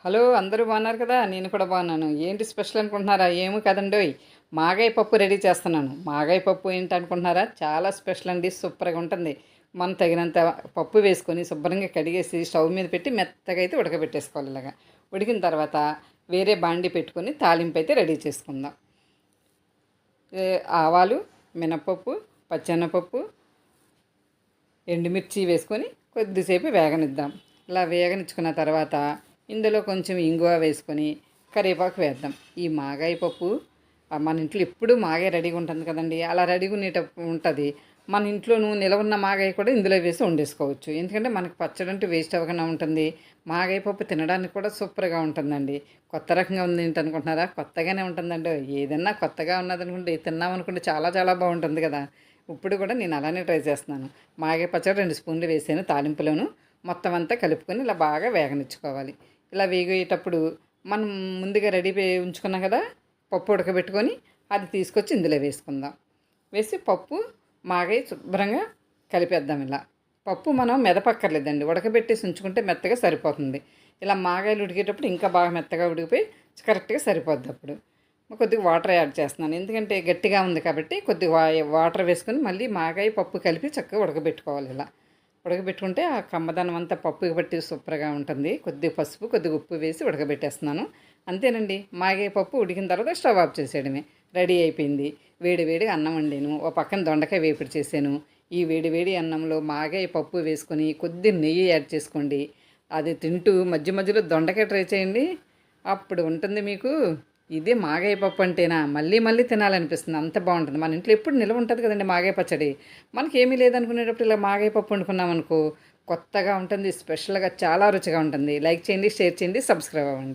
Hello, అందరూ బాగున్నారు కదా? నేను కూడా బాగున్నాను. ఏంటి స్పెషల్ అనుకుంటున్నారా? ఏమి కదండోయ్, మాగాయ పప్పు రెడీ చేస్తున్నాను. మాగాయ పప్పు ఏంటి అనుకుంటున్నారా? చాలా స్పెషల్ అండి, సూపర్గా ఉంటుంది. మనం తగినంత పప్పు వేసుకొని శుభ్రంగా కడిగేసి స్టవ్ మీద పెట్టి మెత్తగా అయితే ఉడకబెట్టేసుకోవాలి. ఇలాగా ఉడికిన తర్వాత వేరే బాండి పెట్టుకొని తాలింపు అయితే రెడీ చేసుకుందాం. ఆవాలు, మినపప్పు, పచ్చెనపప్పు, ఎండుమిర్చి వేసుకొని కొద్దిసేపు వేగనిద్దాం. ఇలా వేగనిచ్చుకున్న తర్వాత ఇందులో కొంచెం ఇంగువ వేసుకొని కరివేపాకు వేద్దాం. ఈ మాగాయ పప్పు మన ఇంట్లో ఎప్పుడు మాగాయ రెడీగా ఉంటుంది కదండి. అలా రెడీగా ఉంటుంది. మన ఇంట్లోనూ నిలవున్న మాగాయ కూడా ఇందులో వేసి వండేసుకోవచ్చు. ఎందుకంటే మనకు పచ్చడి అంటే వేస్ట్ అవ్వకుండా ఉంటుంది. మాగాయ పప్పు తినడానికి కూడా సూపర్గా ఉంటుందండి. కొత్త రకంగా ఉంది ఏంటి అనుకుంటున్నారా? కొత్తగానే ఉంటుందండి. ఏదన్నా కొత్తగా ఉన్నదనుకుంటే తిన్నామనుకుంటే చాలా చాలా బాగుంటుంది కదా. ఇప్పుడు కూడా నేను అలానే ట్రై చేస్తున్నాను. మాగాయ పచ్చడి 2 స్పూన్లు వేసాను తాలింపులోను. మొత్తం అంతా కలుపుకొని ఇలా బాగా వేగనిచ్చుకోవాలి. ఇలా వేగేటప్పుడు మనం ముందుగా రెడీ ఉంచుకున్నాం కదా, పప్పు ఉడకబెట్టుకొని అది తీసుకొచ్చి ఇందులో వేసుకుందాం. వేసి పప్పు మాగాయ శుభ్రంగా కలిపేద్దాం. ఇలా పప్పు మనం మెదపక్కర్లేదండి, ఉడకబెట్టేసి ఉంచుకుంటే మెత్తగా సరిపోతుంది. ఇలా మాగాయలు ఉడికేటప్పుడు ఇంకా బాగా మెత్తగా ఉడికిపోయి కరెక్ట్గా సరిపోద్ది. అప్పుడు కొద్దిగా వాటర్ యాడ్ చేస్తున్నాను, ఎందుకంటే గట్టిగా ఉంది కాబట్టి కొద్దిగా వాటర్ వేసుకొని మళ్ళీ మాగాయ పప్పు కలిపి చక్కగా ఉడకబెట్టుకోవాలి. ఇలా ఉడకబెట్టుకుంటే ఆ కమ్మదనం అంతా పప్పుకి బట్టి సూపర్గా ఉంటుంది. కొద్దిగా పసుపు, కొద్దిగా ఉప్పు వేసి ఉడకబెట్టేస్తున్నాను. అంతేనండి, మాగాయ పప్పు ఉడికిన తర్వాత స్టవ్ ఆఫ్ చేసేయడమే. రెడీ అయిపోయింది. వేడి వేడిగా అన్నం వండాను, ఓ పక్కన దొండకాయ వేపుడు చేశాను. ఈ వేడి వేడి అన్నంలో మాగాయ పప్పు వేసుకొని కొద్ది నెయ్యి యాడ్ చేసుకోండి. అది తింటూ మధ్య మధ్యలో దొండకాయ ట్రై చేయండి, అప్పుడు ఉంటుంది మీకు. ఇదే మాగాయ పప్పు అంటేనా మళ్ళీ మళ్ళీ తినాలనిపిస్తుంది, అంత బాగుంటుంది. మన ఇంట్లో ఎప్పుడు నిల్వ ఉంటుంది కదండి మాగాయ పచ్చడి. మనకి ఏమీ లేదనుకునేటప్పుడు ఇలా మాగాయ పప్పు వండుకున్నాం అనుకో, కొత్తగా ఉంటుంది, స్పెషల్గా చాలా రుచిగా ఉంటుంది. లైక్ చేయండి, షేర్ చేయండి, సబ్స్క్రైబ్ అవ్వండి.